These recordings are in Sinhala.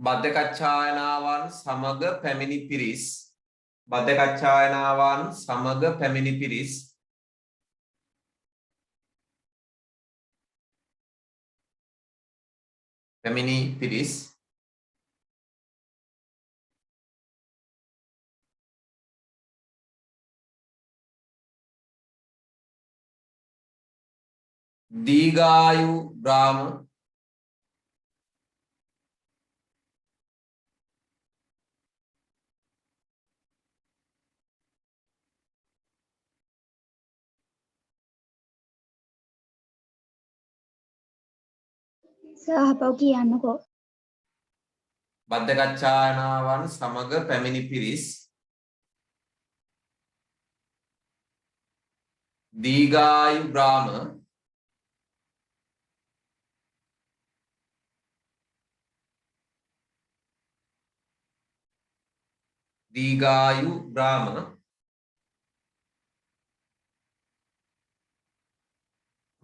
බද්ධකච්ඡායනාවන් සමග පැමිණි පිරිස් බද්ධකච්ඡායනාවන් සමග පැමිණි පිරිස් පැමිණි පිරිස් දීඝායු ග්‍රාම සහපව කියන්නකෝ. බද්ධකච්ඡායනාවන් සමග පැමිණි පිරිස් දීඝායු ග්‍රාම දීඝායු ග්‍රාම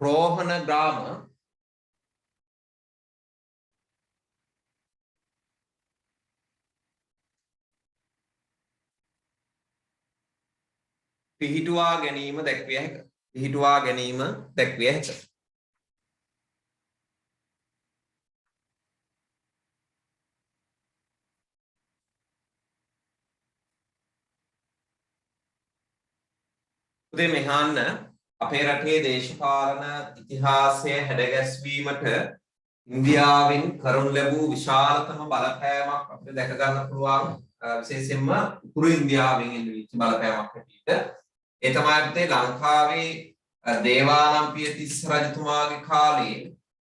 රෝහණ ග්‍රාම පිහිටුවා ගැනීම දැක්විය හැක. පිහිටුවා ගැනීම දැක්විය හැක. උදේ මෙහාන්න අපේ රටේ දේශපාලන ඉතිහාසය හැඩගැස්වීමට ඉන්දියාවෙන් කරනු ලැබූ විශාලතම බලපෑමක් අපිට දැක ගන්න පුළුවන්. විශේෂයෙන්ම උතුරු ඉන්දියාවෙන් එල්ලවිච්ච බලපෑමක් හැටියට ඒ තමයි අපිට ලංකාවේ දේවානම්පියතිස්ස රජතුමාගේ කාලේ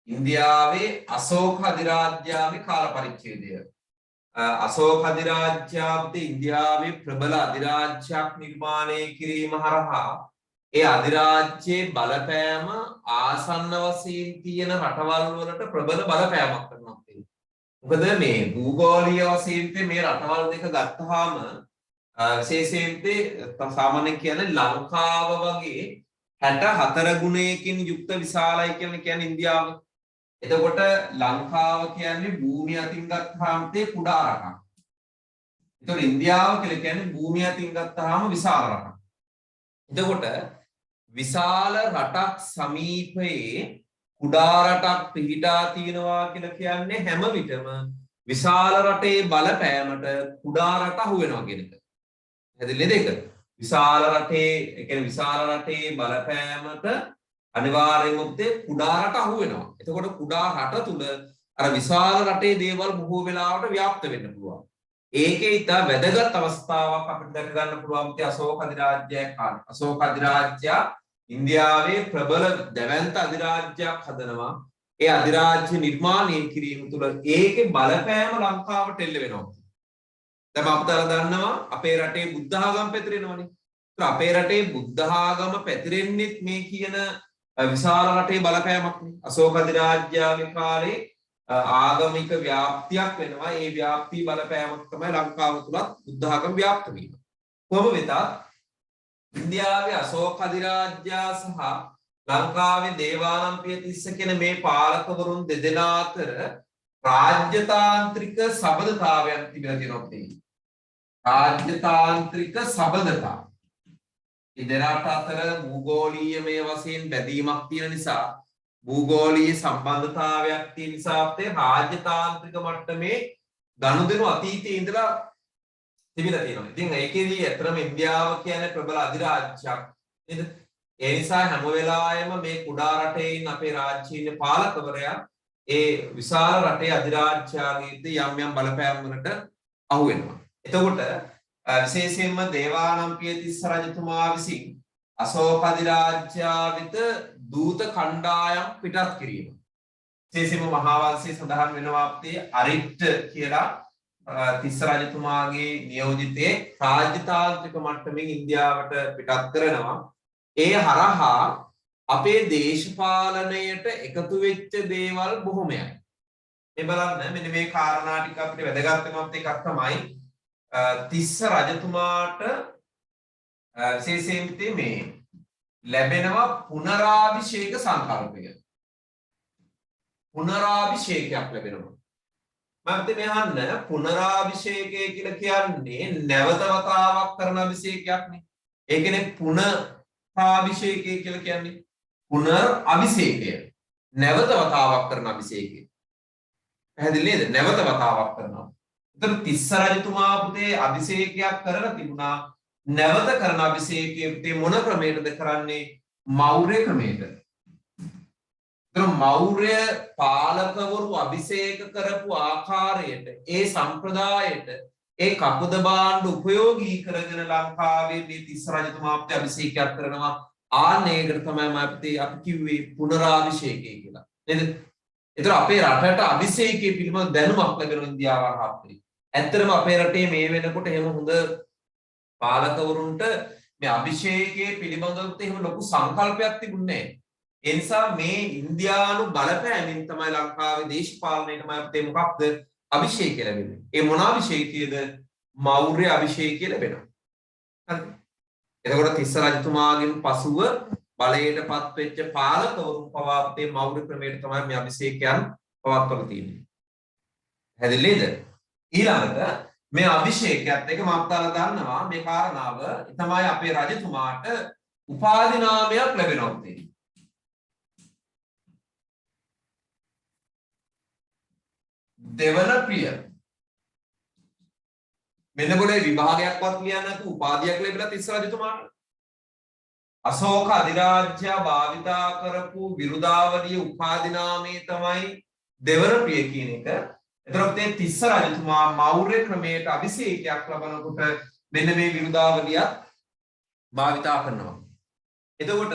ඉන්දියාවේ අශෝක අධිරාජ්‍යයේ කාල පරිච්ඡේදය අශෝක අධිරාජ්‍යයේ ඉන්දියාවේ ප්‍රබල අධිරාජ්‍යයක් නිර්මාණය කිරීම හරහා ඒ අධිරාජ්‍යයේ බලපෑම ආසන්න වශයෙන් තියෙන රටවල් වලට ප්‍රබල බලපෑමක් කරනවා. මොකද මේ භූගෝලීය වශයෙන් මේ රටවල් දෙක ගත්තාම විශේෂයෙන් සාමාන්‍යයෙන් කියන්නේ ලංකාව වගේ 64 ගුණයකින් යුක්ත විශාලයි කියන්නේ ඉන්දියාව. එතකොට ලංකාව කියන්නේ භූමිය අතින් ගත්තාම තේ කුඩා රටක්. එතකොට ඉන්දියාව කියලා කියන්නේ භූමිය අතින් ගත්තාම විශාල රටක්. එතකොට විශාල රටක් සමීපයේ කුඩා රටක් පිහිටා තියෙනවා කියලා කියන්නේ හැම විටම විශාල රටේ බලපෑමට කුඩා රට අහු වෙනවා කියන එක. හැදෙන්නේ දෙක. විශාල රටේ ඒ කියන්නේ විශාල රටේ බලපෑමට අනිවාර්යයෙන්ම උත්තේ කුඩා රට අහු වෙනවා. එතකොට කුඩා රට තුල අර විශාල රටේ දේවල් බොහෝ වෙලාවට ව්‍යාප්ත වෙන්න පුළුවන්. ඒකේ ඉතා වැදගත් අවස්ථාවක් අපිට දැක ගන්න පුළුවන් අශෝක අධිරාජ්‍යයේ කාලේ. අශෝක අධිරාජ්‍යය ඉන්දියාවේ ප්‍රබල දැවැන්ත අධිරාජ්‍යයක් හදනවා. ඒ අධිරාජ්‍ය නිර්මාණය කිරීම තුළ ඒකේ බලපෑම ලංකාවට එල්ල වෙනවා. දැන් අපිට දන්නවා අපේ රටේ බුද්ධ ආගම පැතිරෙනවනේ. ඒත් අපේ රටේ බුද්ධ ආගම පැතිරෙන්නේ මේ කියන විශාල රටේ බලපෑමක් නේ. අශෝක අධිරාජ්‍යයේ කාලේ ආගමික ව්‍යාප්තියක් වෙනවා. ඒ ව්‍යාප්ති බලපෑමක් තමයි ලංකාව තුලත් බුද්ධ ආගම ව්‍යාප්ත වීම. කොහොම වෙතත් ඉන්දියාවේ අශෝක අධිරාජ්‍ය සහ ලංකාවේ දේවානම්පියතිස්ස කියන මේ පාලකවරුන් දෙදෙනා අතර රාජ්‍යතාන්ත්‍රික සබඳතාවයක් තිබෙලා තියෙනවා. රාජ්‍යතාන්ත්‍රික සබඳතාව. මේ දෙරට අතර භූගෝලීයමය වශයෙන් බැඳීමක් තියෙන නිසා භූගෝලීය සම්බන්ධතාවයක් තියෙන නිසා අපේ රාජ්‍යතාන්ත්‍රික මට්ටමේ ගනුදෙනු අතීතයේ ඉඳලා තිබිලා තියෙනවා. ඉතින් ඒකෙදී ඇත්තටම ඉන්දියාව කියන්නේ ප්‍රබල අධිරාජ්‍යයක් නේද? ඒ නිසා හැම වෙලාවෙම මේ කුඩා රටේ ඉන්න අපේ රාජ්‍යීය පාලකවරයා ඒ විශාල රටේ අධිරාජ්‍යයාගේ යම් බලපෑම් වලට අහු වෙනවා. එතකොට විශේෂයෙන්ම දේවානම්පියතිස්ස රජතුමා විසින් අශෝක අධිරාජ්‍යයා වෙත දූත කණ්ඩායම් පිටත් කිරීම. විශේෂයෙන්ම මහා වංශයේ සඳහන් වෙනවා අපේ අරිට්ට කියලා තිස්ස රජතුමාගේ නියෝජිතේ රාජ්‍යතාන්ත්‍රික මට්ටමින් ඉන්දියාවට පිටත් කරනවා. ඒ හරහා අපේ දේශපාලනයට එකතු වෙච්ච දේවල් බොහොමයි. මේ බලන්න මෙන්න මේ කාරණා ටික අපිට වැදගත් වෙනවත් එකක් තමයි තිස්ස රජතුමාට විශේෂයෙන් මේ ලැබෙනවා පුනරාභිෂේක සංකල්පය. පුනරාභිෂේකයක් ලැබෙනවා. මම මේ අහන්න පුනරාභිෂේකය කියලා කියන්නේ නැවත වතාවක් කරන අභිෂේකයක් නේ. ඒ කියන්නේ පුනරාභිෂේකය කියලා කියන්නේ පුනර් අභිෂේකය. නැවත වතාවක් කරන අභිෂේකය. පැහැදිලි නේද? නැවත වතාවක් කරනවා. එතන තිස්ස රජතුමා පුතේ අභිෂේකයක් කරලා තිබුණා. නැවත කරන අභිෂේකයේ පුතේ මොන ක්‍රමයකටද කරන්නේ? මෞර්ය ක්‍රමයට. මෞර්ය පාලකවරු අභිෂේක කරපු ආකාරයට ඒ සම්ප්‍රදායට ඒ කපුද භාණ්ඩ උපයෝගී කරගෙන ලංකාවේ මේ තිස්ස රජතුමා අපිට අභිෂේකයක් කරනවා. ආන්නේකට තමයි අපි කිව්වේ පුනරාභිෂේකය කියලා. නේද? ඒතර අපේ රටට අභිෂේකයේ පිළිබඳ දැනුමක් ලැබෙන ඉන්දියාව රහත්තරි. ඇත්තටම අපේ රටේ මේ වෙනකොට එහෙම හොඳ පාලකවරුන්ට මේ අභිෂේකයේ පිළිබඳව එහෙම ලොකු සංකල්පයක් තිබුණේ නැහැ. ඒ නිසා මේ ඉන්දියානු බලපෑමෙන් තමයි ලංකාවේ දේශපාලනයටම අපිට මොකක්ද අභිෂේකය ලැබෙන්නේ. ඒ මොන අභිෂේකයේද? මෞර්ය අභිෂේකය ලැබෙනවා. හරිද? එතකොට තිස්ස රජතුමාගෙන් පසුව බලයටපත් වෙච්ච පාලකවරුන් පවා අපේ මෞර්ය ක්‍රමයට තමයි මේ අභිෂේකයන් පවත්වලා තියෙන්නේ. හැදෙන්නේද? ඊළඟට මේ අභිෂේකයත් එක මාත්තාලා දන්නවා මේ කාරණාව තමයි අපේ රජතුමාට උපාධි නාමයක් ලැබෙනවා තියෙන්නේ. දෙවන ප්‍රිය මෙන්න පොලේ විභාගයක්වත් ලියන්න නැතුව උපාධියක් ලැබිලා තිස්ස රජතුමාට අශෝක අධිරාජ්‍ය භාවිතා කරපු විරුදාවලිය උපාධි නාමයේ තමයි දෙවන ප්‍රිය කියන එක. එතකොට මේ තිස්ස රජතුමා මෞර්ය ක්‍රමයට අභිෂේකයක් ලබනකොට මෙන්න මේ විරුදාවලියත් භාවිතා කරනවා. එතකොට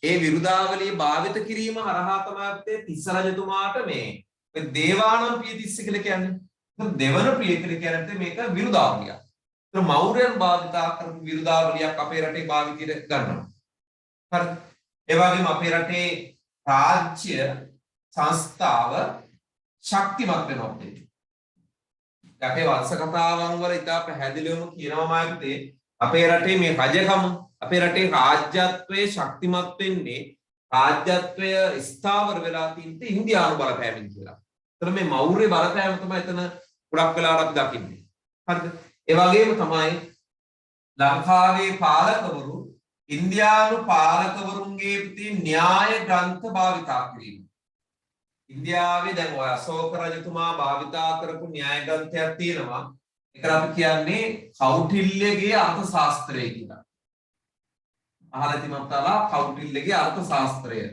ඒ විරුදාවලිය භාවිත කිරීම හරහා තමයි තිස්ස රජතුමාට මේ දේවානම් ප්‍රිය තිස්ස කියලා කියන්නේ. දෙවන ප්‍රිය කියලා කියන්නේ මේක විරුදාවලියක්. ඒතර මෞර්යයන් භාවිතා කරපු විරුදාවලියක් අපේ රටේ භාවිතයට ගන්නවා. හරිද? ඒ වගේම අපේ රටේ රාජ්‍ය සංස්ථාව ශක්තිමත් වෙනවා අපේ. අපේ වංශ කතාවන් වල ඉතා පැහැදිලිවම කියනවා මායිතේ අපේ රටේ මේ රජකම අපේ රටේ රාජ්‍යත්වයේ ශක්තිමත් වෙන්නේ රාජ්‍යත්වය ස්ථාවර වෙලා තියෙන්නේ ඉන්දියානු බලපෑමෙන් කියලා. එතන මේ මෞර්ය බලපෑම තමයි එතන ගොඩක් වෙලාවට අපි දකින්නේ. හරිද? ඒ වගේම තමයි ලංකාවේ පාලකවරු ඉන්දියානු පාලකවරුන්ගේ න්‍යාය ග්‍රන්ථ භාවිතා කිරීම. ඉන්දියාවේ දැන් ඔය අශෝක රජතුමා භාවිතා කරපු න්‍යාය ග්‍රන්ථයක් තියෙනවා. ඒකට අපි කියන්නේ කෞටිල්‍යගේ අර්ථ ශාස්ත්‍රය කියලා. අහලා තිමත්තාලා කෞටිල්‍යගේ අර්ථ ශාස්ත්‍රය.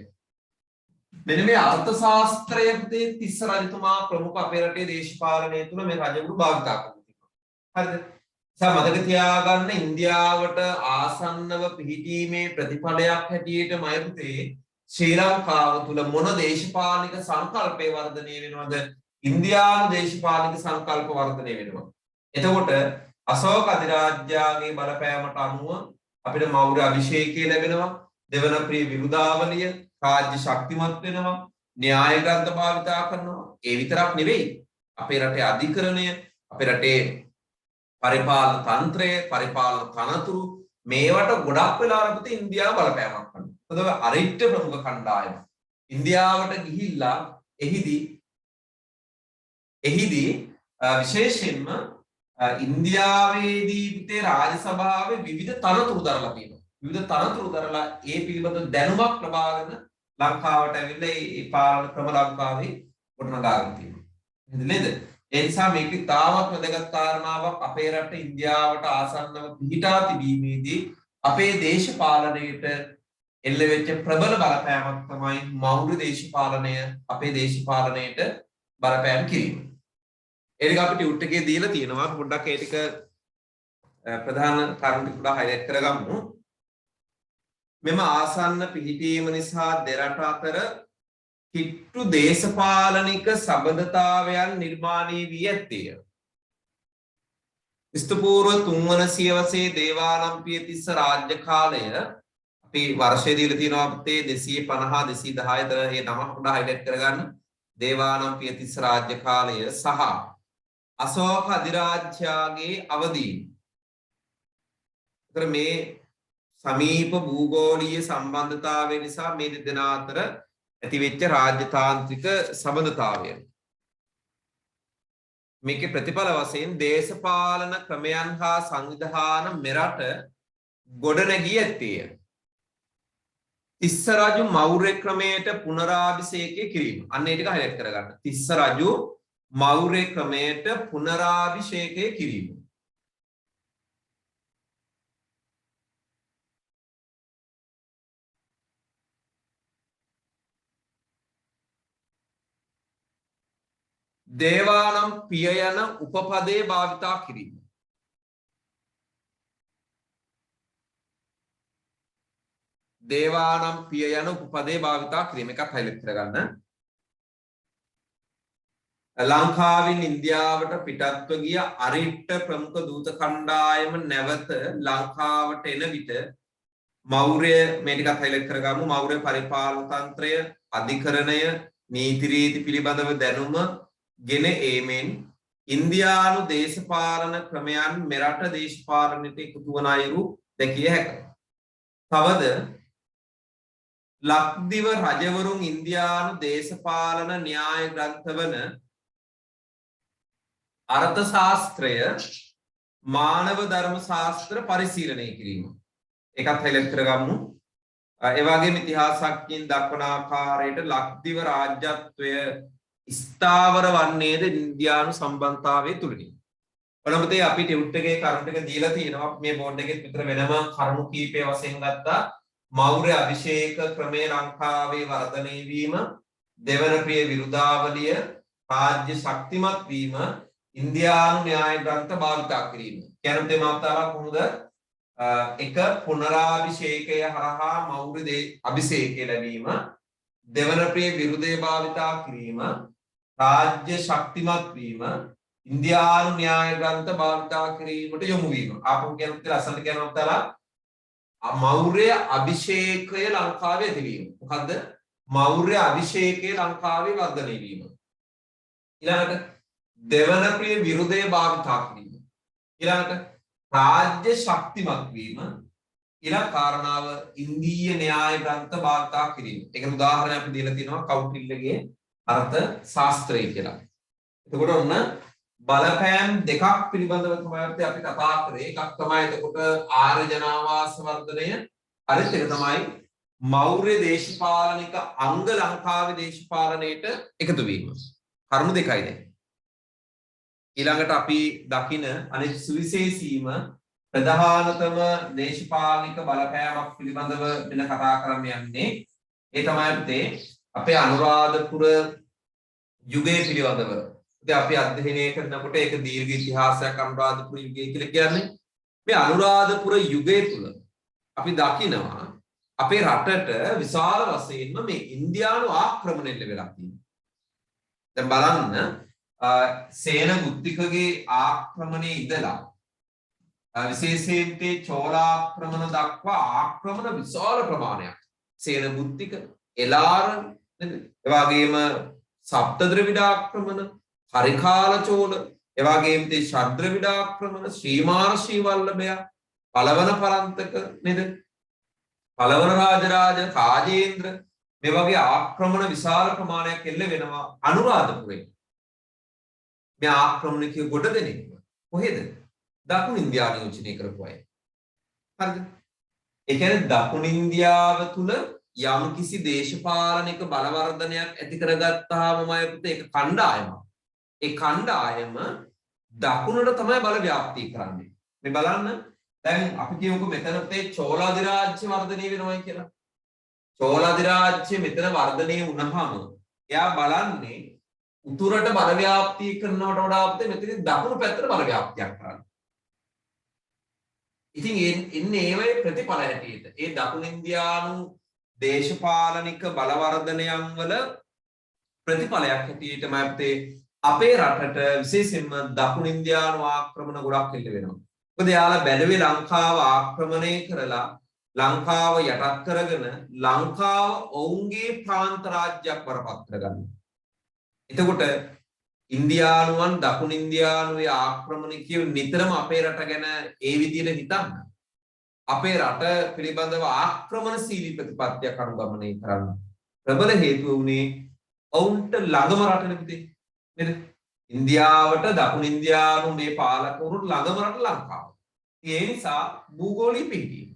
මෙන්න මේ අර්ථ ශාස්ත්‍රයේ තිස්ස රජතුමා ප්‍රමුඛ අපේ රටේ දේශපාලනය තුළ මේ රජවරු භාවිතා කරනවා. හරිද? මතක තියාගන්න ඉන්දියාවට ආසන්නව පිහිටීමේ ප්‍රතිඵලයක් හැටියට මයපුතේ ශ්‍රී ලංකාව තුළ මොන දේශපාලනික සංකල්පේ වර්ධනය වෙනවද? ඉන්දියානු දේශපාලනික සංකල්ප වර්ධනය වෙනවා. එතකොට අශෝක අධිරාජ්‍යගේ බලපෑමට අනුව අපිට මෞර්ය අභිෂේකය ලැබෙනවා. දෙවන ප්‍රිය විරුදාවලිය රාජ්‍ය ශක්තිමත් වෙනවා. න්‍යාය ග්‍රන්ථ භාවිතා කරනවා. ඒ විතරක් නෙවෙයි අපේ රටේ අධිකරණය අපේ රටේ පරිපාලන තන්ත්‍රය පරිපාලන තනතුරු මේවට ගොඩක් වෙලා අපිට ඉන්දියාව බලපෑමක් කරනවා. මොකද අරිට්ඨ ප්‍රමුඛ කණ්ඩායම ඉන්දියාවට ගිහිල්ලා එහිදී විශේෂයෙන්ම ඉන්දියාවේදී පිටේ රාජ්‍ය සභාවේ විවිධ තනතුරු දරලා තියෙනවා. විවිධ තනතුරු දරලා ඒ පිළිබඳ දැනුමක් ලබාගෙන ලංකාවට ඇවිල්ලා ඒ පාලන ක්‍රම ලංකාවේ ගොඩනගාගෙන තියෙනවා. නේද? ඒ නිසා මේක තාමත් වැදගත් කාරණාවක් අපේ රට ඉන්දියාවට ආසන්නව පිහිටා තිබීමේදී අපේ දේශපාලනයට එල්ල වෙච්ච ප්‍රබල බලපෑමක් තමයි මෞර්ය දේශපාලනය අපේ දේශපාලනයට බලපෑම් කිරීම. ඒක අපි ටියුට් එකේ දීලා තියෙනවා. පොඩ්ඩක් ඒ ටික ප්‍රධාන කරුණු ටික පොඩ්ඩක් හයිලයිට් කරගමු. මෙම ආසන්න පිහිටීම නිසා දෙරට අතර කිට්ටු දේශපාලනික සබඳතාවයන් නිර්මාණය වී ඇත්තේය. ක්‍රිස්තුපූර්ව 3 වන සියවසේ දේවානම්පිය තිස්ස රාජ්‍ය කාලය අපි වර්ෂය දීලා තියෙනවා අපේ 250 210 තර මේ නම පොඩ්ඩක් හයිලයිට් කරගන්න. දේවානම්පිය තිස්ස රාජ්‍ය කාලය සහ අශෝක අධිරාජ්‍යගේ අවදීන්. ඒතර මේ සමීප භූගෝලීය සම්බන්ධතාවය නිසා මේ දෙදෙනා අතර ඇතිවෙච්ච රාජ්‍යතාන්ත්‍රික සබඳතාවය. මේකේ ප්‍රතිඵල වශයෙන් දේශපාලන ක්‍රමයන් හා සංවිධාන මෙරට ගොඩනැගී ඇත්තේය. තිස්ස රජු මෞර්ය ක්‍රමයට පුනරාභිෂේකය කිරීම. අන්න ඒ ටික highlight කරගන්න. තිස්ස රජු මෞර්ය ක්‍රමයට පුනරාභිෂේකය කිරීම. දේවානම් පිය යන උපපදේ භාවිතා කිරීම. දේවානම් පිය යන උපපදේ භාවිතා කිරීම එකක් highlight කරගන්න. ලංකාවෙන් ඉන්දියාවට පිටත්ව ගිය අරිට්ට ප්‍රමුඛ දූත කණ්ඩායම නැවත ලංකාවට එන විට මෞර්ය මේ ටිකත් highlight කරගමු. මෞර්ය පරිපාලන තන්ත්‍රය, අධිකරණය, නීති රීති පිළිබඳව දැනුම ගෙන ඒමෙන් ඉන්දියානු දේශපාලන ක්‍රමයන් මෙරට දේශපාලනයට එකතු වන අයුරු දැකිය හැකිය. තවද ලක්දිව රජවරුන් ඉන්දියානු දේශපාලන න්‍යාය ග්‍රන්ථවන අර්ථ ශාස්ත්‍රය, මානව ධර්ම ශාස්ත්‍ර පරිශීලනය කිරීම. එකත් highlight කරගමු. ඒ වගේම ඉතිහාසඥයින් දක්වන ආකාරයට ලක්දිව රාජ්‍යත්වය ස්ථාවර වන්නේද ඉන්දියානු සම්බන්ධතාවයේ තුලිනි. බලමුතේ අපි ටියුට් එකේ කරන්ට් එක දීලා තියෙනවා. මේ බෝඩ් එකෙත් විතර වෙනම කරුණු කීපය වශයෙන් ගත්තා. මෞර්ය අභිෂේක ක්‍රමයේ ලංකාවේ වර්ධනය වීම, දෙවන ප්‍රිය විරුදාවලිය, රාජ්‍ය ශක්තිමත් වීම, ඉන්දියානු න්‍යාය ග්‍රන්ථ භාවිතා කිරීම. කියන තේමාවතාවක් කොහොමද? එක පුනරාභිෂේකය හරහා මෞර්ය අභිෂේකය ලැබීම, දෙවන ප්‍රිය විරුදේ භාවිතා කිරීම, රාජ්‍ය ශක්තිමත් වීම, ඉන්දියානු න්‍යාය ග්‍රන්ථ භාවිතා කිරීමට යොමු වීම. ආපහු කියන විතර අසන්න කියනවා තලා මෞර්ය අභිෂේකය ලංකාවේ ඇතිවීම. මොකද්ද? මෞර්ය අභිෂේකය ලංකාවේ වර්ධනය වීම. ඊළඟට දෙවන ප්‍රිය විරුදේ භාවිතා කිරීම. ඊළඟට රාජ්‍ය ශක්තිමත් වීම. ඊළඟ කාරණාව ඉන්දීය න්‍යාය ග්‍රන්ථ භාවිතා කිරීම. ඒකට උදාහරණයක් අපි දීලා තිනවා කෞටිල්‍යගේ අර්ථ ශාස්ත්‍රය කියලා. එතකොට ඔන්න බලපෑම් දෙකක් පිළිබඳව තමයි අපි කතා කරේ. එකක් තමයි එතකොට ආර්ය ජනාවාස වර්ධනය. අනිත් එක තමයි මෞර්ය දේශපාලනික අංග ලංකාවේ දේශපාලනයට එකතු වීම. කරුණු දෙකයි දැන්. ඊළඟට අපි දකින අනිත් සුවිශේෂීම ප්‍රධානතම දේශපාලනික බලපෑමක් පිළිබඳව වෙන කතා කරන්න යන්නේ. ඒ තමයි අපේ අනුරාධපුර යුගය පිළිබඳව. ඉතින් අපි අධ්‍යයනය කරනකොට ඒක දීර්ඝ ඉතිහාසයක් අනුරාධපුර යුගය කියලා කියන්නේ. මේ අනුරාධපුර යුගය තුල අපි දකිනවා අපේ රටට විශාල වශයෙන්ම මේ ඉන්දියානු ආක්‍රමණය ලැබලා තියෙනවා. දැන් බලන්න සේන බුද්ධිකගේ ආක්‍රමණයේ ඉඳලා විශේෂයෙන් චෝල ආක්‍රමණ දක්වා ආක්‍රමණ විශාල ප්‍රමාණයක් සේන බුද්ධික එලාර නේද? ඒ වගේම සප්තද්‍රවිඩ ආක්‍රමණ, හරිකාල චෝල, ඒ වගේම තේ ශද්‍රවිඩ ආක්‍රමණ, ශ්‍රීමාර්ෂී වල්ලභය, පළවන පරන්තක නේද? පළවන රාජරාජ, කාජේන්ද්‍ර මේ වගේ ආක්‍රමණ විශාල ප්‍රමාණයක් එල්ල වෙනවා අනුරාධපුරේ. මේ ආක්‍රමණිකයෝ ගොඩ දෙනෙක් කොහෙද? දකුණු ඉන්දියාව නියෝජනය කරපු අය. හරිද? ඒ කියන්නේ දකුණු ඉන්දියාව තුල යම් කිසි දේශපාලනික බලවර්ධනයක් ඇති කරගත්තාම මම ඒක කණ්ඩායමක්. ඒ කණ්ඩායම දකුණට තමයි බල ව්‍යාප්තිය කරන්නේ. මේ බලන්න දැන් අපි කියමුකෝ මෙතන තේ චෝල අධිරාජ්‍ය වර්ධනය වෙනවයි කියලා. චෝල අධිරාජ්‍ය මෙතන වර්ධනය වුණාම එයා බලන්නේ උතුරට බල ව්‍යාප්තිය කරනවට වඩා මෙතන දකුණු පැත්තට බල ව්‍යාප්තියක් කරන්න. ඉතින් එන්නේ ඒ වගේ ප්‍රතිඵල හැටියට ඒ දකුණු ඉන්දියානු දේශපාලනික බලවර්ධනයන් වල ප්‍රතිඵලයක් හැටියට මම අපේ රටට විශේෂයෙන්ම දකුණු ඉන්දියානු ආක්‍රමණ ගොඩක් එල්ල වෙනවා. මොකද යාලා බැලුවේ ලංකාව ආක්‍රමණය කරලා ලංකාව යටත් කරගෙන ලංකාව ඔවුන්ගේ ප්‍රාන්ත රාජ්‍යයක් වරපත් කරගන්න. එතකොට ඉන්දියානුවන් දකුණු ඉන්දියානුවේ ආක්‍රමණිකයෝ නිතරම අපේ රට ගැන ඒ විදිහට හිතන්න. අපේ රට පිළිබඳව ආක්‍රමණශීලී ප්‍රතිපත්තියක් අනුගමනය කරන්න ප්‍රබල හේතුව වුණේ ඔවුන්ට ළඟම රටනේ පුතේ. නේද? ඉන්දියාවට දකුණු ඉන්දියානු මේ පාලකවරුන් ළඟම රට ලංකාව. ඒ නිසා භූගෝලීය පිහිටීම.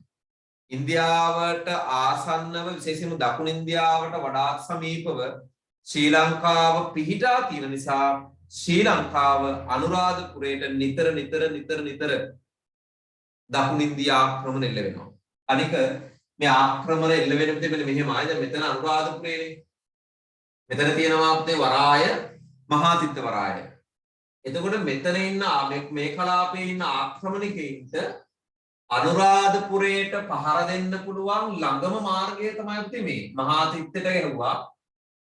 ඉන්දියාවට ආසන්නව විශේෂයෙන්ම දකුණු ඉන්දියාවට වඩාත් සමීපව ශ්‍රී ලංකාව පිහිටා තියෙන නිසා ශ්‍රී ලංකාව අනුරාධපුරයට නිතර දකුණු ඉන්දියා ආක්‍රමණ එල්ල වෙනවා. අනික මේ ආක්‍රමණ එල්ල වෙන විදිහ මෙන්න මෙහෙමයි. දැන් මෙතන අනුරාධපුරේනේ. මෙතන තියෙනවා අපේ වරාය මහාතිත්ත වරාය. එතකොට මෙතන ඉන්න මේ කලාපයේ ඉන්න ආක්‍රමණිකයින්ට අනුරාධපුරයට පහර දෙන්න පුළුවන් ළඟම මාර්ගය තමයි අපිට මේ මහාතිත්තට ගැහුවා.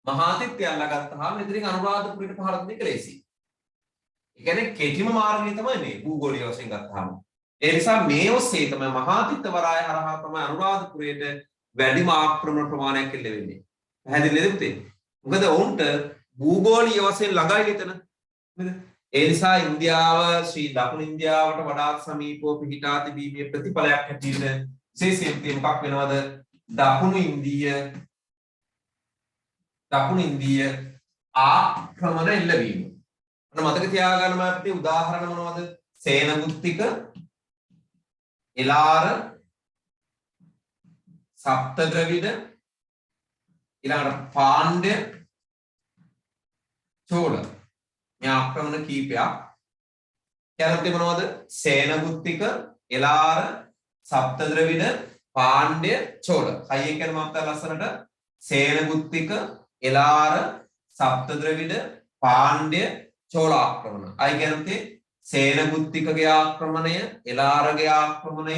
මහාතිත්තය අල්ලගත්තාම මෙතනින් අනුරාධපුරයට පහර දෙන්න කෙලෙසි. ඒ කියන්නේ කෙටිම මාර්ගය තමයි මේ භූගෝලීය වශයෙන් ගත්තාම. ඒ නිසා මේ ඔස්සේ තමයි මහාතිත්ත වරාය හරහා තමයි අනුරාධපුරයට වැඩිම ආක්‍රමණ ප්‍රමාණයක් එල්ල වෙන්නේ. පැහැදිලිද පුතේ? මොකද ඔවුන්ට භූගෝලීය වශයෙන් ළඟයි එතන. නේද? ඒ නිසා ඉන්දියාව ශ්‍රී දකුණු ඉන්දියාවට වඩාත් සමීපව පිහිටා තිබීමේ ප්‍රතිඵලයක් හැටියට විශේෂයෙන් මොකක් වෙනවද? දකුණු ඉන්දීය ආක්‍රමණ එල්ලවීම. අන්න මතක තියාගන්න අපිට උදාහරණ මොනවද? සේනගුත්තික, එලාර, සප්තද්‍රවිඩ, ඊළඟට පාණ්ඩ්‍ය, චෝල. මේ ආක්‍රමණ කීපයක්. ඊළඟට මොනවද? සේනගුත්තික, එලාර, සප්තද්‍රවිඩ, පාණ්ඩ්‍ය, චෝල. හයියෙන් කියන මම තා ලස්සනට සේනගුත්තික, එලාර, සප්තද්‍රවිඩ, පාණ්ඩ්‍ය, චෝල ආක්‍රමණ. අය කියන්නේ සේනගුත්තිකගේ ආක්‍රමණය, එලාරගේ ආක්‍රමණය,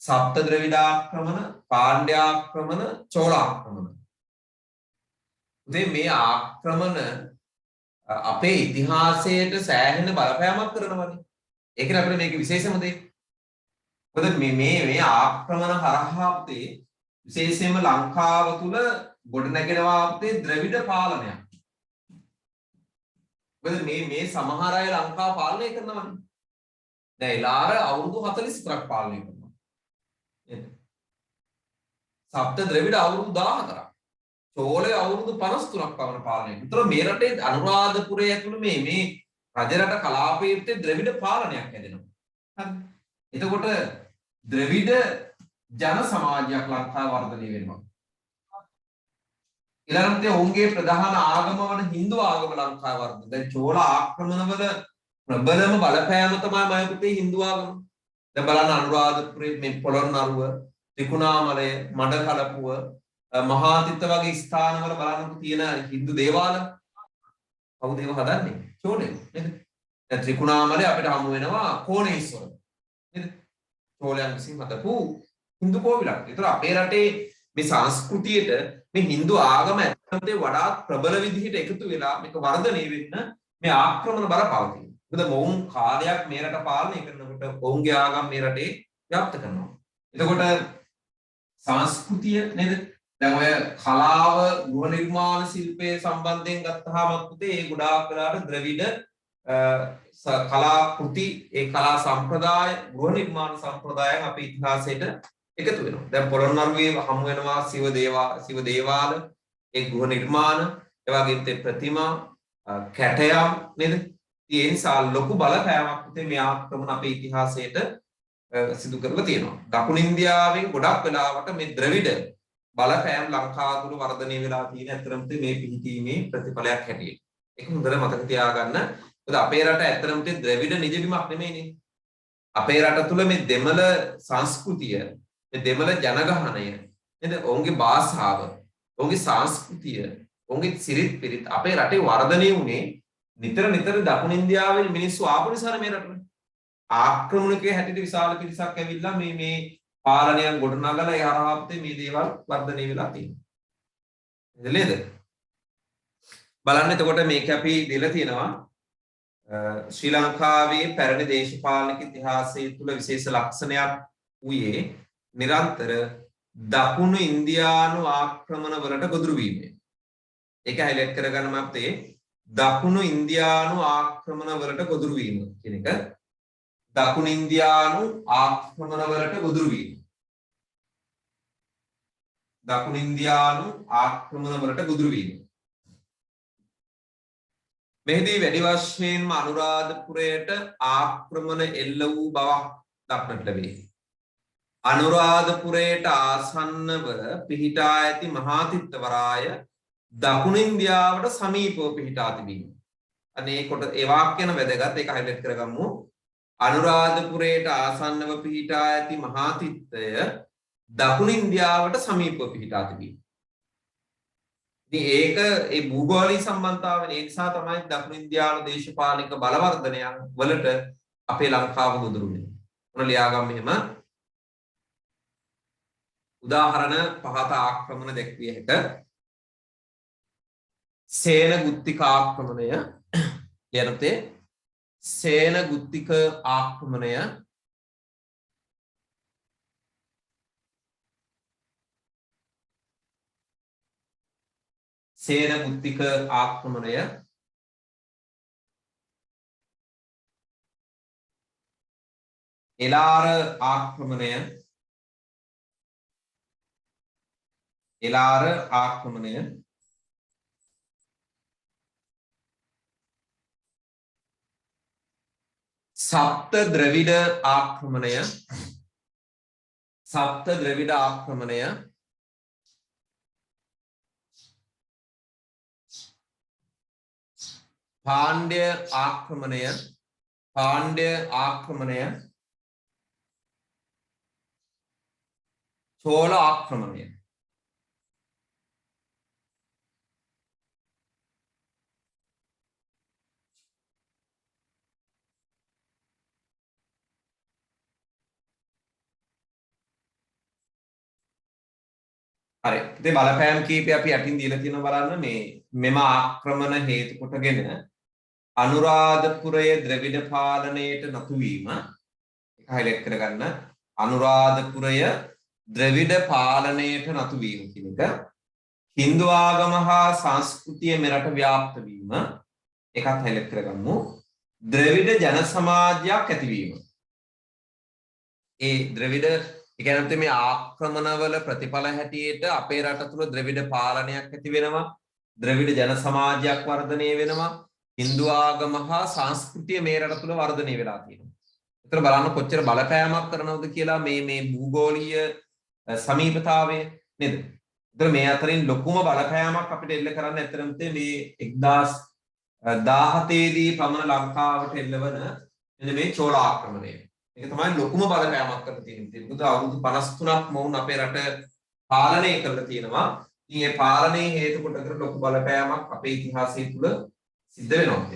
සප්තද්‍රවිඩ ආක්‍රමණ, පාණ්ඩ්‍ය ආක්‍රමණ, චෝල ආක්‍රමණ. මේ ආක්‍රමණ අපේ ඉතිහාසයට සෑහෙන බලපෑමක් කරනවානේ. ඒකනේ අපිට මේක විශේෂම දේ. මොකද මේ ආක්‍රමණ හරහා අපේ විශේෂයෙන්ම ලංකාව තුල ගොඩනැගෙනවා අපේ ද්‍රවිඩ පාලනයක්. මොකද මේ සමහර අය ලංකාව පාලනය කරනවානේ. දැන් එලාර අවුරුදු 44ක් පාලනය කරනවා. නේද? සප්තද්‍රවිඩ අවුරුදු 14ක්. චෝලය අවුරුදු 53ක් පමණ පාලනය. ඒතර මේ රටේ අනුරාධපුරය ඇතුළු මේ රජරට කලාපයේ ද්‍රවිඩ පාලනයක් හැදෙනවා. හරි. එතකොට ද්‍රවිඩ ජන සමාජයක් ලංකාව වර්ධනය වෙනවා. ඊළඟට ඔවුන්ගේ ප්‍රධාන ආගම වන හින්දු ආගම ලංකාව වර්ධනය. දැන් චෝල ආක්‍රමණවල ප්‍රබලම බලපෑම තමයි මයපුතේ හින්දු ආගම. දැන් බලන්න අනුරාධපුරයේ මේ පොළොන්නරුව, ත්‍රිකුණාමලය, මඩකලපුව, මහාතිත්ත වගේ ස්ථානවල බලන්නකො තියෙන හින්දු දේවාල. කවුද ඒව හදන්නේ? චෝලයෝ නේද? දැන් ත්‍රිකුණාමලය අපිට හමු වෙනවා කෝණේශ්වර නේද? චෝලයන් විසින් හදපු හින්දු කෝවිලක්. ඒතර අපේ රටේ මේ සංස්කෘතියට මේ හින්දු ආගම ඇත්තටම වඩාත් ප්‍රබල විදිහට එකතු වෙලා මේක වර්ධනය වෙන්න මේ ආක්‍රමණ බලපාවතියි. මොකද මොවුන් කාලයක් මේ රට පාලනය කරනකොට ඔවුන්ගේ ආගම් මේ රටේ ව්‍යාප්ත කරනවා. එතකොට සංස්කෘතිය නේද? දැන් ඔය කලාව ගෘහ නිර්මාණ ශිල්පයේ සම්බන්ධයෙන් ගත්තාම පුතේ ඒ ගොඩාක් වෙලාවට ද්‍රවිඩ කලා කෘති ඒ කලා සම්ප්‍රදාය ගෘහ නිර්මාණ සම්ප්‍රදායන් අපේ ඉතිහාසයට එකතු වෙනවා. දැන් පොළොන්නරුවේ හමු වෙනවා සිව දේවාල, ඒ ගෘහ නිර්මාණ, ඒ වගේම ප්‍රතිමා, කැටයම් නේද? ඒ නිසා ලොකු බලපෑමක් පුතේ මේ ආක්‍රමණ අපේ ඉතිහාසයට සිදු කරලා තියෙනවා. දකුණු ඉන්දියාවෙන් ගොඩක් වෙලාවට මේ ද්‍රවිඩ බලපෑම් ලංකාව තුළ වර්ධනය වෙලා තියෙන ඇත්තටම මේ පිහිටීමේ ප්‍රතිඵලයක් හැටියට. ඒක හොඳට මතක තියාගන්න. මොකද අපේ රට ඇත්තටම ද්‍රවිඩ නිජබිමක් නෙමෙයිනේ. අපේ රට තුළ මේ දෙමළ සංස්කෘතිය, මේ දෙමළ ජනගහනය නේද? ඔවුන්ගේ භාෂාව, ඔවුන්ගේ සංස්කෘතිය, ඔවුන්ගේ සිරිත් පිරිත් අපේ රටේ වර්ධනය වුණේ නිතර දකුණු ඉන්දියාවේ මිනිස්සු ආපු නිසා මේ රටට. ආක්‍රමණකයේ හැටියට විශාල පිරිසක් ඇවිල්ලා මේ පාලනයන් ගොඩනගලා ඒ හරහා මේ දේවල් වර්ධනය වෙලා තියෙනවා. නේද? බලන්න එතකොට මේක අපි දීලා තියෙනවා ශ්‍රී ලංකාවේ පැරණි දේශපාලනික ඉතිහාසය තුළ විශේෂ ලක්ෂණයක් වූයේ නිරන්තර දකුණු ඉන්දියානු ආක්‍රමණ වලට ගොදුරු වීම. ඒක හයිලයිට් කරගන්න අපේ දකුණු ඉන්දියානු ආක්‍රමණ වලට ගොදුරු වීම කියන එක. දකුණු ඉන්දියානු ආක්‍රමණ වලට ගොදුරු වීම. දකුණු ඉන්දියානු ආක්‍රමණ වලට ගොදුරු වීම. මෙහිදී වැඩි වශයෙන්ම අනුරාධපුරයට ආක්‍රමණ එල්ල වූ බවක් දක්නට ලැබේ. අනුරාධපුරයට ආසන්නව පිහිටා ඇති මහාතිත්තවරාය දකුණු ඉන්දියාවට සමීපව පිහිටා තිබීම. අනේ කොට ඒ වාක්‍යන වැදගත් ඒක හයිලයිට් කරගමු. අනුරාධපුරයට ආසන්නව පිහිටා ඇති මහාතිත්තය දකුණු ඉන්දියාවට සමීපව පිහිටා තිබීම. ඉතින් ඒක ඒ භූගෝලීය සම්බන්ධතාවය ඒ නිසා තමයි දකුණු ඉන්දියානු දේශපාලනික බලවර්ධනයන් වලට අපේ ලංකාව ගොදුරුනේ. මොන ලියාගම් එහෙම උදාහරණ පහත ආක්‍රමණ දැක්විය හැක. සේන ගුත්තික ආක්‍රමණය යනතේ සේන ගුත්තික ආක්‍රමණය සේන ගුත්තික ආක්‍රමණය එලාර ආක්‍රමණය එලාර ආක්‍රමණය සප්ත ද්‍රවිඩ ආක්‍රමණය සප්ත ද්‍රවිඩ ආක්‍රමණය පාණ්ඩ්‍ය ආක්‍රමණය චෝල ආක්‍රමණය හරි ඉතින් බලපෑම් කීපය අපි යටින් දීලා තියෙනවා බලන්න මේ මෙම ආක්‍රමණ හේතු කොටගෙන අනුරාධපුරයේ ද්‍රවිඩ පාලනයට නතු වීම ඒක හයිලයිට් කරගන්න අනුරාධපුරය ද්‍රවිඩ පාලනයට නතු වීම කියන එක හින්දු ආගම හා සංස්කෘතිය මෙරට ව්‍යාප්ත වීම ඒකත් හයිලයිට් කරගමු ද්‍රවිඩ ජන සමාජයක් ඇතිවීම ඒ ද්‍රවිඩ ඒ කියන්නේ මේ ආක්‍රමණවල ප්‍රතිඵල හැටියට අපේ රට තුල ද්‍රවිඩ පාලනයක් ඇති වෙනවා ද්‍රවිඩ ජන සමාජයක් වර්ධනය වෙනවා හින්දු ආගම හා සංස්කෘතිය මේ රට තුල වර්ධනය වෙලා තියෙනවා. ඒතර බලන්න කොච්චර බලපෑමක් කරනවද කියලා මේ භූගෝලීය සමීපතාවය නේද? ඒතර මේ අතරින් ලොකුම බලපෑමක් අපිට එල්ල කරන්න ඇත්තටම මේ 1017 දී පමණ ලංකාවට එල්ලවන මෙන්න මේ චෝල ආක්‍රමණය. ඒක තමයි ලොකුම බලපෑමක් කරලා තියෙන්නේ. මොකද අවුරුදු 53ක් මොවුන් අපේ රට පාලනය කරලා තියෙනවා. ඉතින් මේ පාලනයේ හේතු කොටකට ලොකු බලපෑමක් අපේ ඉතිහාසය තුල සිද්ධ වෙනවා.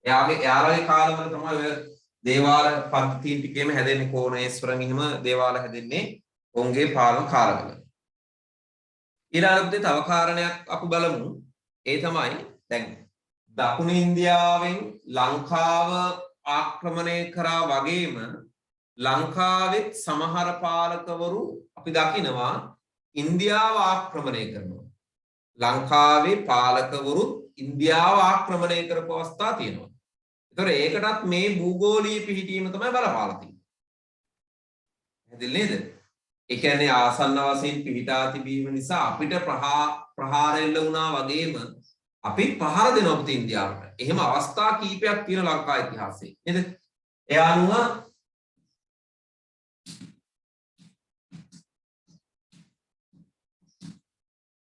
එයාලගේ කාලවල තමයි ඔය දේවාල පද්ධතීන් ටිකේම හැදෙන්නේ කෝණේශ්වරන් එහෙම දේවාල හැදෙන්නේ ඔවුන්ගේ පාලන කාලවල. ඊළඟට තව කාරණයක් අපි බලමු. ඒ තමයි දැන් දකුණු ඉන්දියාවෙන් ලංකාව ආක්‍රමණය කරා වගේම ලංකාවෙත් සමහර පාලකවරු අපි දකිනවා ඉන්දියාව ආක්‍රමණය කරනවා. ලංකාවේ පාලකවරු ඉන්දියාව ආක්‍රමණය කරපු අවස්ථා තියෙනවා. ඒතර ඒකටත් මේ භූගෝලීය පිහිටීම තමයි බලපාලා තියෙන්නේ. හරිද නේද? ඒ කියන්නේ ආසන්න වශයෙන් පිහිටා තිබීම නිසා අපිට ප්‍රහාර එල්ල වුණා වගේම අපි පහර දෙනවා අපිට ඉන්දියාවට. එහෙම අවස්ථා කීපයක් තියෙන ලංකා ඉතිහාසයේ. නේද? ඒ අනුව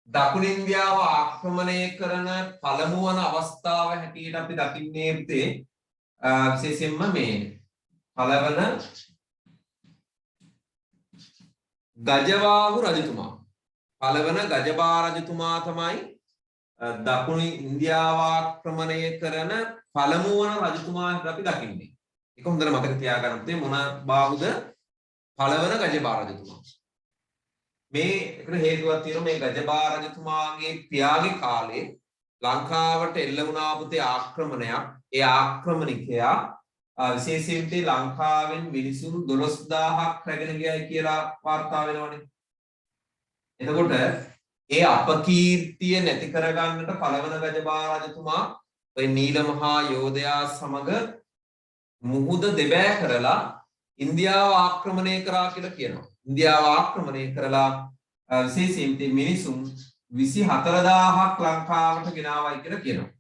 දකුණු ඉන්දියාව ආක්‍රමණය කරන පළමු වන අවස්ථාව හැටියට අපි දකින්නේ විශේෂයෙන්ම මේ පළවන ගජබාහු රජතුමා. පළවන ගජබා රජතුමා තමයි දකුණු ඉන්දියාව ආක්‍රමණය කරන පළමු වන රජතුමා හැටියට අපි දකින්නේ. ඒක හොඳට මතක තියාගන්න මොන බාහුද පළවන ගජබා රජතුමා. මේ එකට හේතුවක් තියෙනවා මේ ගජබා රජතුමාගේ පියාගේ කාලේ ලංකාවට එල්ල වුණා පුතේ ආක්‍රමණයක්. ඒ ආක්‍රමණිකයා විශේෂයෙන් ලංකාවෙන් මිනිසුන් 12000ක් රැගෙන ගියයි කියලා වාර්තා වෙනවනේ. එතකොට ඒ අපකීර්තිය නැති කරගන්නට පළවන ගජබා රජතුමා ඔය නීල මහා යෝධයා සමග මුහුද දෙබෑ කරලා ඉන්දියාව ආක්‍රමණය කරා කියලා කියනවා. ඉන්දියාව ආක්‍රමණය කරලා විශේෂයෙන් මිනිසුන් 24000ක් ලංකාවට ගෙනාවයි කියලා කියනවා.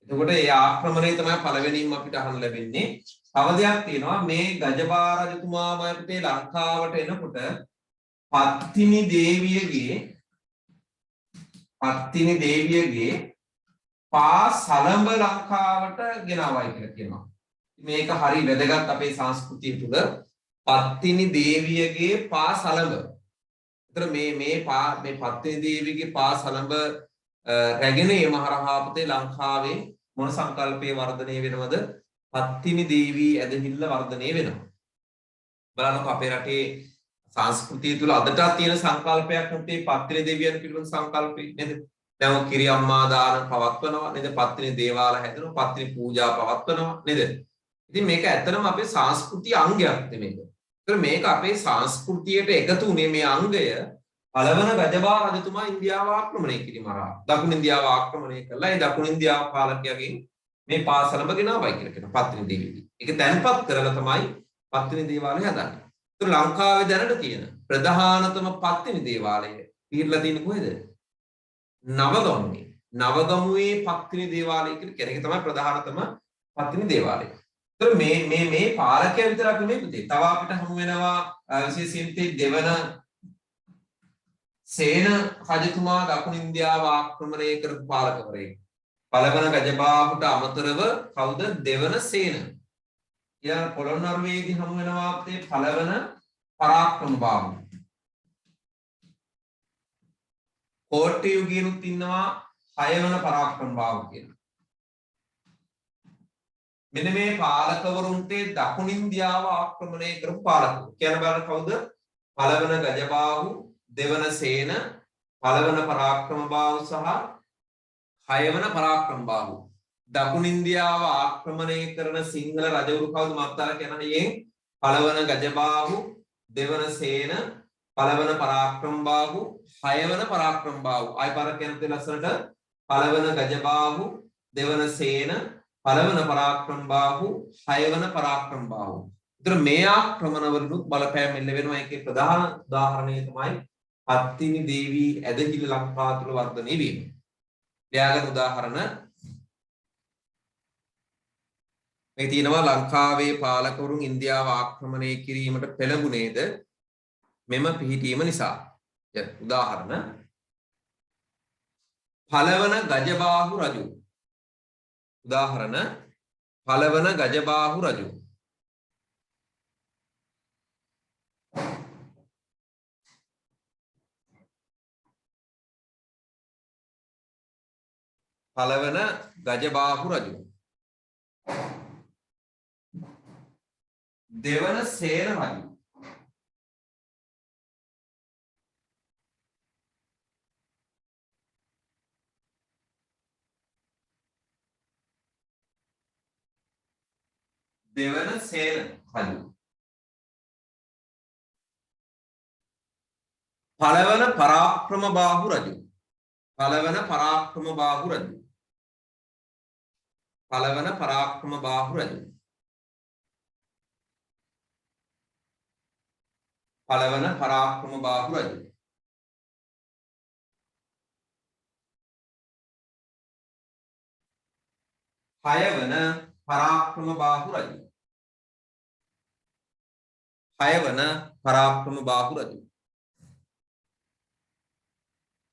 එතකොට ඒ ආක්‍රමණය තමයි පළවෙනිම අපිට අහන්න ලැබෙන්නේ. තව දෙයක් තියෙනවා මේ ගජබා රජතුමාම අපිට ලංකාවට එනකොට පත්තිනි දේවියගේ පා සලඹ ලංකාවට ගෙනාවයි කියලා කියනවා. මේක හරි වැදගත් අපේ සංස්කෘතිය තුළ පත්තිනි දේවියගේ පා සලඹ. ඒතර මේ පත්තිනි දේවියගේ පා සලඹ රැගෙන මේ මහරහාපතේ ලංකාවේ මොන සංකල්පයේ වර්ධනය වෙනවද? පත්තිනි දේවී ඇදහිල්ල වර්ධනය වෙනවා. බලන්නකො අපේ රටේ සංස්කෘතිය තුළ අදටත් තියෙන සංකල්පයක් මේ පත්තිනි දේවියන් පිළිබඳ සංකල්පය නේද? දැන් කිරි අම්මා දාන පවත්වනවා නේද? පත්තිනි දේවාල හැදෙනවා, පත්තිනි පූජා පවත්වනවා නේද? ඉතින් මේක ඇත්තටම අපේ සංස්කෘතිය අංගයක් මේක. ඒතර මේක අපේ සංස්කෘතියට එකතු වුණේ මේ අංගය පළවන ගජබා රජතුමා ඉන්දියාව ආක්‍රමණය කිරීම හරහා. දකුණු ඉන්දියාව ආක්‍රමණය කළා. ඒ දකුණු ඉන්දියාව පාලකයාගෙන් මේ පාසලඹ ගෙනාවයි කියලා කියනවා පත්තිනි දේවියගේ. ඒක තැන්පත් කරලා තමයි පත්තිනි දේවාලය හදන්නේ. ඒතර ලංකාවේ දැනට තියෙන ප්‍රධානතම පත්තිනි දේවාලය පිහිටලා තියෙන්නේ කොහෙද? නවගමුවේ. නවගමුවේ පත්තිනි දේවාලය කියලා කියන එක තමයි ප්‍රධානතම පත්තිනි දේවාලය. ඒතර මේ පාලකයා විතරක් නෙමෙයි පුතේ. තව අපිට හමු වෙනවා විශේෂයෙන් දෙවන සේන රජතුමා දකුණු ඉන්දියාව ආක්‍රමණය කරපු පාලකවරයෙක්. පළවන ගජබාහුට අමතරව කවුද? දෙවන සේන. ඊළඟ පොළොන්නරුවේදී හමු වෙනවා අපේ පළවන පරාක්‍රමබාහු. කෝට්ටේ යුගයේත් ඉන්නවා 6 වන පරාක්‍රමබාහු කියලා. මෙන්න මේ පාලකවරුන්ට දකුණු ඉන්දියාව ආක්‍රමණය කරපු පාලකවරු. කියන බලන්න කවුද? පළවන ගජබාහු, දෙවන සේන, පළවන පරාක්‍රමබාහු සහ 6 වන පරාක්‍රමබාහු. දකුණු ඉන්දියාව ආක්‍රමණය කරන සිංහල රජවරු කවුද? මත්තර කියන්නේ පළවන ගජබාහු, දෙවන සේන, පළවන පරාක්‍රමබාහු, 6 වන පරාක්‍රමබාහු. ආයි පාර කියන්නේ ලස්සනට පළවන ගජබාහු, දෙවන සේන, පළවන පරාක්‍රමබාහු, 6 වන පරාක්‍රමබාහු. ඒතර මේ ආක්‍රමණවලුත් බලපෑම් එල්ල වෙනවා. ඒකේ ප්‍රධාන උදාහරණය තමයි පත්තිනි දේවී ඇදහිල්ල ලංකාව තුළ වර්ධනය වීම. ත්‍යාගන උදාහරණ මේ තියෙනවා. ලංකාවේ පාලකවරුන් ඉන්දියාව ආක්‍රමණය කිරීමට පෙළඹුණේද මෙම පිහිටීම නිසා. උදාහරණ පළවන ගජබාහු රජු. උදාහරණ පළවන ගජබාහු රජු. පළවන ගජබාහු රජු. දෙවන සේන රජු. දෙවන සේන රජු. පළවන පරාක්‍රමබාහු රජු. පළවන පරාක්‍රමබාහු රජු. පළවන පරාක්‍රමබාහු රජු. පළවන පරාක්‍රමබාහු රජු. හයවන පරාක්‍රමබාහු රජු. හයවන පරාක්‍රමබාහු රජු.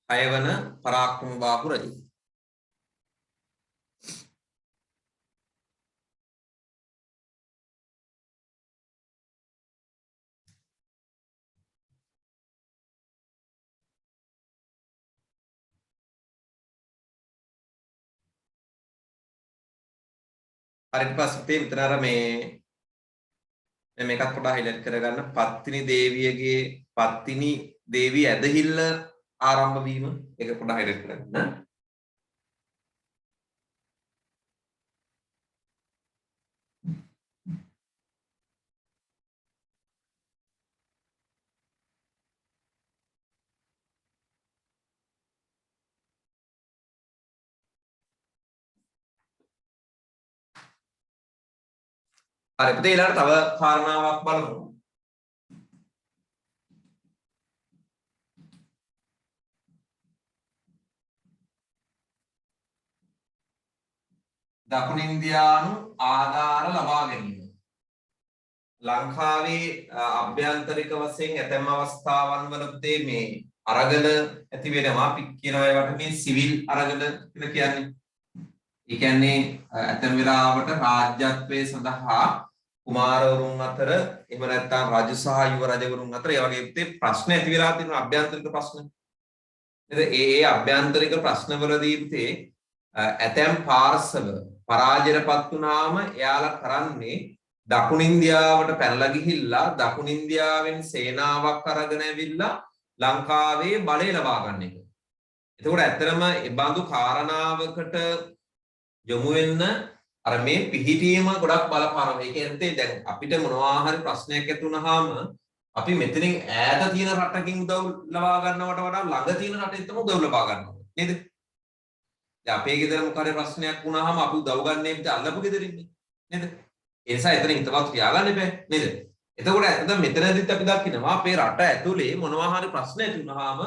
හයවන පරාක්‍රමබාහු රජු. ඊට පස්සේ මෙතන අර මේකත් පොඩ්ඩක් highlight කරගන්න. පත්තිනි දේවියගේ පත්තිනි දේවිය ඇදහිල්ල ආරම්භ වීම ඒක පොඩ්ඩක් highlight කරගන්න. හරි පුතේ ඊළඟට තව කාරණාවක් බලමු. දකුණු ඉන්දියානු ආධාර ලබා ගැනීම. ලංකාවේ අභ්‍යන්තරික වශයෙන් ඇතැම් අවස්ථාවන් වලදී මේ අරගල ඇති වෙනවා. අපි කියන ඒවාට මේ සිවිල් අරගල කියලා කියන්නේ. ඒ කියන්නේ ඇතැම් වෙලාවට රාජ්‍යත්වයේ සඳහා කුමාරවරුන් අතර එහෙම නැත්නම් රජු සහ යුව රජවරුන් අතර ඒ වගේ ප්‍රශ්න ඇති වෙලා තියෙනවා අභ්‍යන්තරික ප්‍රශ්න. නේද? ඒ අභ්‍යන්තරික ප්‍රශ්නවලදී ඇතැම් පාර්ශව පරාජයටපත් වුණාම එයාලා කරන්නේ දකුණු ඉන්දියාවට පැනලා ගිහිල්ලා දකුණු ඉන්දියාවෙන් සේනාවක් අරගෙන ඇවිල්ලා ලංකාවේ බලය ලබා ගන්න එක. එතකොට ඇත්තටම ඒ බඳු කාරණාවකට යොමු වෙන්න අර මේ පිහිටීම ගොඩක් බලපානවා. ඒ කියන්නේ දැන් අපිට මොනවා හරි ප්‍රශ්නයක් ඇති වුණාම අපි මෙතනින් ඈත තියෙන රටකින් උදව් ලබා ගන්නවට වඩා ළඟ තියෙන රටෙන් තමයි උදව් ලබා ගන්නවා. නේද? දැන් අපේ ගෙදර මොකක් හරි ප්‍රශ්නයක් වුණාම අපි උදව් ගන්න ඉතින් අල්ලපු ගෙදරින්නේ. නේද? ඒ නිසා එතන හිතවත් තියාගන්න එපා. නේද? එතකොට ඇත්තට මෙතනදිත් අපි දකිනවා අපේ රට ඇතුලේ මොනවා හරි ප්‍රශ්න ඇති වුණාම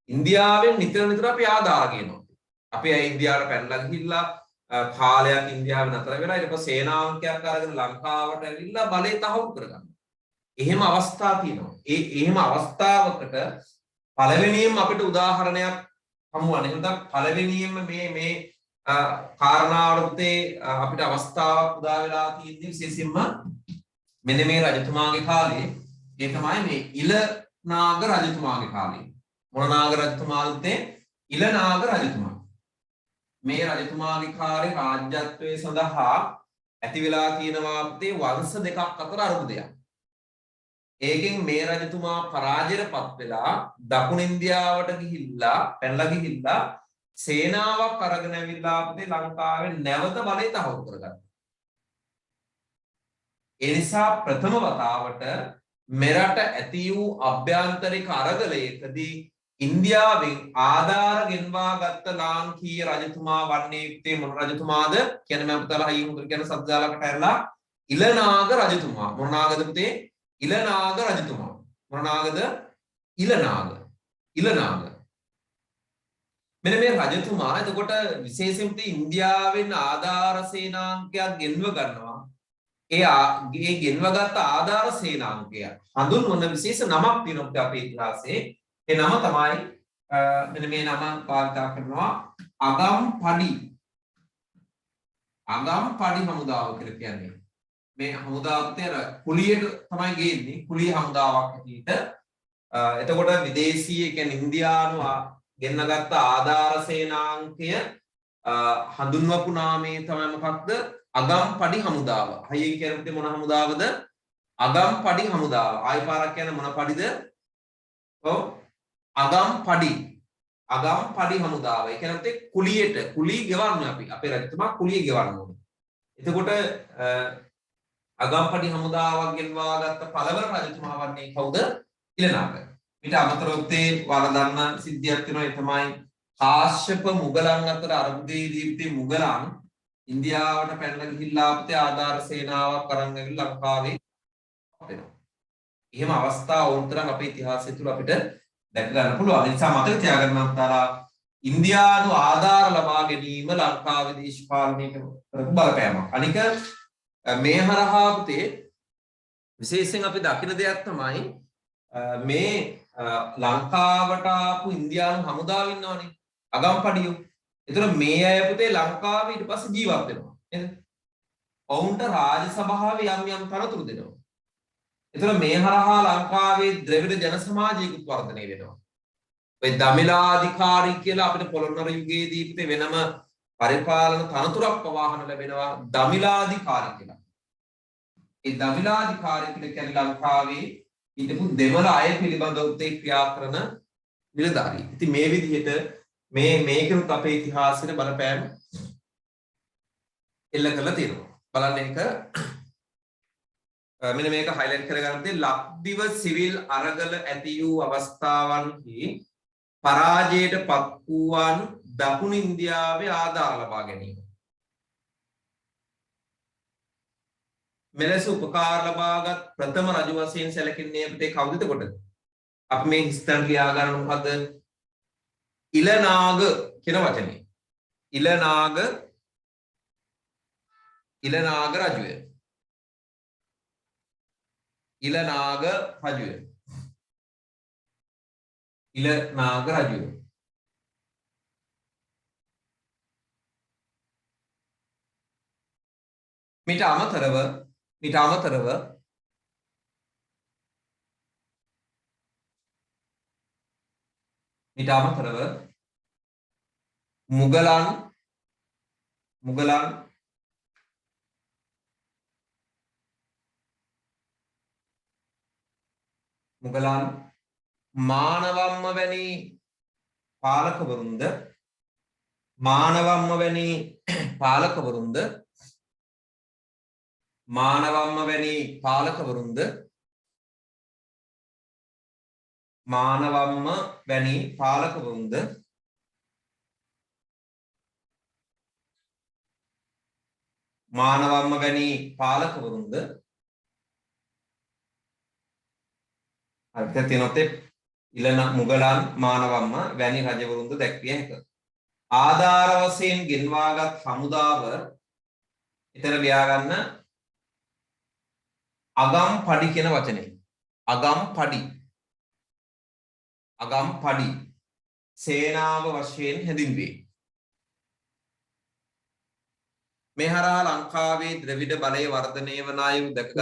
ඉන්දියාවෙන් නිතර අපි ආධාර කියනවා. අපි ඉන්දියාවට පැනලා ගිහිල්ලා කාලයක් ඉන්දියාවේ නතර වෙලා ඊට පස්සේ සේනාංකයක් අරගෙන ලංකාවට ඇවිල්ලා බලය තහවුරු කරගන්නවා. එහෙම අවස්ථා තියෙනවා. එහෙම අවස්ථාවකට පළවෙනියෙන්ම අපිට උදාහරණයක් හමු වුණා. එහෙනම් පළවෙනියෙන්ම මේ කාරණාවලට අපිට අවස්ථාවක් උදා වෙලා තියෙන්නේ විශේෂයෙන්ම මෙන්න මේ රජතුමාගේ කාලේ. ඒ තමයි මේ ඉලනාග රජතුමාගේ කාලේ. මොන නාග රජතුමාද? ඉලනාග රජතුමා. මේ රජතුමාගේ කාලේ රාජ්‍යත්වයේ සඳහා ඇති වෙලා තියෙනවා වංශ දෙකක් අතර අරුබුදයක්. ඒකෙන් මේ රජතුමා පරාජයටපත් වෙලා දකුණු ඉන්දියාවට ගිහිල්ලා පැනලා ගිහිල්ලා සේනාවක් අරගෙන ඇවිල්ලා අපේ ලංකාවේ නැවත බලය තහවුරු කරගත්තා. ඒ නිසා ප්‍රථම වතාවට මෙරට ඇති වූ අභ්‍යන්තරික අරගලයකදී ඉන්දියාවෙන් ආධාර ගෙන්වා ගත්ත ලාංකීය රජතුමා වන්නේ යුත්තේ මොන රජතුමාද? කියන්නේ මම පුතාලා හයිය හොඳට කියන සද්දාලකට ඇරලා ඉලනාග රජතුමා. මොන නාගද පුතේ? ඉලනාග රජතුමා. මොන නාගද? ඉලනාග. ඉලනාග. මෙන්න මේ රජතුමා එතකොට විශේෂයෙන්ම ඉන්දියාවෙන් ආධාර සේනාංකයක් ගෙන්ව ගන්නවා. ඒ ගෙන්වගත් ආධාර සේනාංකය හඳුන්වන විශේෂ නමක් තියෙනවා අපේ ඉතිහාසයේ. ඒ නම තමයි මෙන්න මේ නම භාවිත කරනවා අගම්පඩි. අගම්පඩි හමුදාව කියලා කියන්නේ. මේ හමුදාවත් අර කුලියට තමයි ගේන්නේ. කුලිය හමුදාවක් ඇටියට. එතකොට විදේශීය කියන්නේ ඉන්දියානු ගෙන්නගත්ත ආධාර සේනාංකය හඳුන්වපු නාමය තමයි මොකක්ද? අගම්පඩි හමුදාව. හයියෙන් කියන්නේ මොන හමුදාවද? අගම්පඩි හමුදාව. ආයි පාරක් කියන්නේ මොන පඩිද? ඔව් අගම්පඩි. අගම්පඩි හමුදාව. ඒ කියන්නේ කුලියට කුලී ගෙවන්නේ අපි. අපේ රජතුමා කුලිය ගෙවන්න ඕනේ. එතකොට අගම්පඩි හමුදාවක් ගෙන්වා ගත්ත පළවන රජතුමා වන්නේ කවුද? ඉලනාග. ඊට අමතරව ඔයාලා දන්න සිද්ධියක් තියෙනවා. ඒ තමයි කාශ්‍යප මුගලන් අතර අරබුදයේදී මුගලන් ඉන්දියාවට පැනලා ගිහිල්ලා අපිට ආධාර සේනාවක් අරන් ඇවිල්ලා ලංකාවේ වෙනවා. එහෙම අවස්ථා වුණතරම් අපේ ඉතිහාසය තුළ අපිට දැක ගන්න පුළුවන්. ඒ නිසා මතක තියාගන්න අම්තාලා ඉන්දියානු ආධාර ලබා ගැනීම ලංකාවේ දේශපාලනයේ කරපු බලපෑමක්. අනික මේ හරහා පුතේ විශේෂයෙන් අපි දකින දෙයක් තමයි මේ ලංකාවට ආපු ඉන්දියානු හමුදාව ඉන්නවනේ අගම්පඩියෝ. ඒතර මේ අය පුතේ ලංකාවේ ඊට පස්සේ ජීවත් වෙනවා නේද? ඔවුන්ට රාජ සභාවේ යම් තනතුරු දෙනවා. ඒතර මේ හරහා ලංකාවේ ද්‍රවිඩ ජන සමාජයකුත් වර්ධනය වෙනවා. ඔය දමිලාධිකාරී කියලා අපිට පොළොන්නර යුගයේදී පුතේ වෙනම පරිපාලන තනතුරක් පවාහන ලැබෙනවා දමිලාධිකාරී කියලා. ඒ දමිලාධිකාරී කියන්නේ ලංකාවේ හිටපු දෙමළ අය පිළිබඳව උත්තේ ක්‍රියා කරන නිලධාරී. ඉතින් මේ විදිහට මේකෙත් අපේ ඉතිහාසයේ බලපෑම එල්ල කරලා තියෙනවා. බලන්න එක මෙන්න මේක highlight කරගන්න තියෙන්නේ ලක්දිව සිවිල් අරගල ඇති වූ අවස්ථාවන්හි පරාජයටපත් වූවන් දකුණු ඉන්දියාවේ ආධාර ලබා ගැනීම. මෙලෙස උපකාර ලබාගත් ප්‍රථම රජු වශයෙන් සැලකෙන්නේ අපිට කවුද එතකොට? අපි මේ හිස්තන් ලියා ගන්න මොකද? ඉලනාග කියන වචනේ. ඉලනාග ඉලනාග රජුය. ඉලනාග රජුය. ඉලනාග රජුය. මිට අමතරව මුගලන් මානවම්ම වැනි පාලකවරුන්ද අර්ථ තියෙනොත් මුගලන් මානවම්ම වැනි රජවරුන්ද දැක්විය හැකිය. ආධාර වශයෙන් ගෙන්වාගත් හමුදාව එතන ලියා ගන්න අගම්පඩි කියන වචනේ. අගම්පඩි සේනාව වශයෙන් හැඳින්වේ. මේ හරහා ලංකාවේ ද්‍රවිඩ බලය වර්ධනය වන අයුරු දැකගත්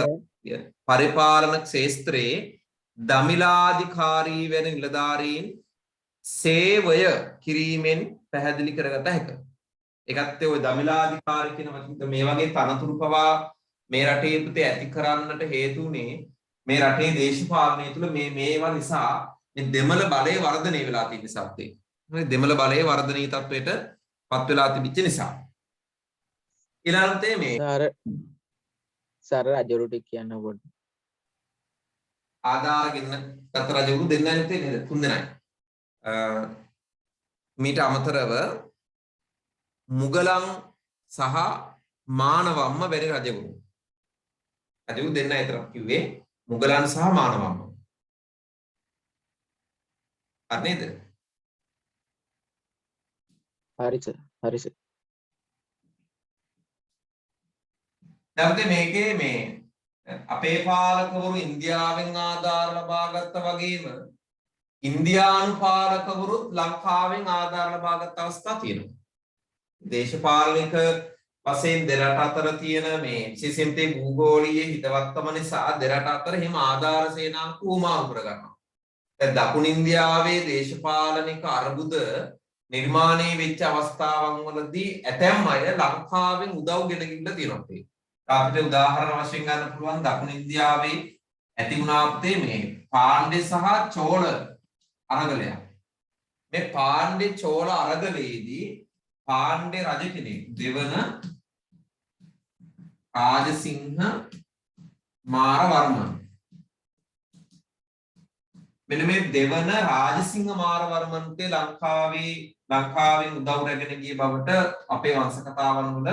පරිපාලන ක්ෂේත්‍රයේ දමිලාධිකාරී වෙන නිලධාරීන් සේවය කිරීමෙන් පැහැදිලි කරගත හැකිය. ඒකත් ඔය දමිලාධිකාරී කියන වචනට මේ වගේ තනතුරු පවා මේ රටේ පුතේ ඇති කරන්නට හේතු උනේ මේ රටේ දේශපාලනය තුළ මේවා නිසා මේ දෙමළ බලය වර්ධනය වෙලා තියෙන නිසා තේ. හරි දෙමළ බලය වර්ධනීය තත්වයට පත් වෙලා තිබිච්ච නිසා. ඊළඟට මේ සර රජවරුට කියන්න ඕන. ආධාරගෙන ගත රජවරු දෙන්නයි නේද? තුන් දෙනයි. මීට අමතරව මුගලන් සහ මානවම්ම වැනි රජවරු දෙන්න විතරක් කිව්වේ මුගලන් සහ මානවම්ම. හරි නේද? හරි සර්. දැන් මේකේ මේ අපේ පාලකවරු ඉන්දියාවෙන් ආධාර ලබාගත්ත වගේම ඉන්දියානු පාලකවරුත් ලංකාවෙන් ආධාර ලබාගත් අවස්ථා තියෙනවා. දේශපාලනික වශයෙන් දෙරට අතර තියෙන මේ විශේෂයෙන් තේ භූගෝලීය හිතවත්කම නිසා දෙරට අතර හිම ආධාර සේනාවක් උමාව කරගන්නවා. දැන් දකුණු ඉන්දියාවේ දේශපාලනික අර්බුද නිර්මාණය වෙච්ච අවස්ථාවන් වලදී ඇතැම් අය ලංකාවෙන් උදව් ගෙන ගිහිල්ලා තියෙනවා. අපිට උදාහරණ වශයෙන් ගන්න පුළුවන් දකුණු ඉන්දියාවේ ඇති වුණා පුතේ මේ පාණ්ඩේ සහ චෝල අරගලය. මේ පාණ්ඩේ චෝල අරගලයේදී පාණ්ඩේ රජ කෙනෙක් දෙවන රාජසිංහ මාරවර්මන් මෙන්න මේ දෙවන රාජසිංහ මාරවර්මන්ට ලංකාවෙන් උදව් රැගෙන ගිය බවට අපේ වංශ කතාවන් වල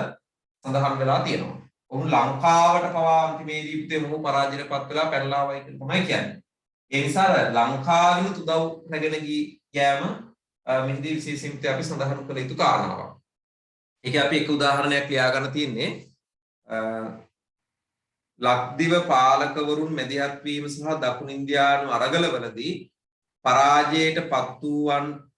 සඳහන් වෙලා තියෙනවා. ඔවුන් ලංකාවට පවා අන්තිමේදී පුතේ මොහු පරාජයටපත් වෙලා පැනලා ආවයි කියලා තමයි කියන්නේ. ඒ නිසා ලංකාවෙන් උදව් රැගෙන ගියාම මෙහිදී විශේෂයෙන් අපි සඳහන් කළ යුතු කාරණාවක්. ඒක අපි එක උදාහරණයක් ලියා ගන්න තියෙන්නේ ලක්දිව පාලකවරුන් මැදිහත් වීම සහ දකුණු ඉන්දියානු අරගලවලදී පරාජයට පත් වූවන්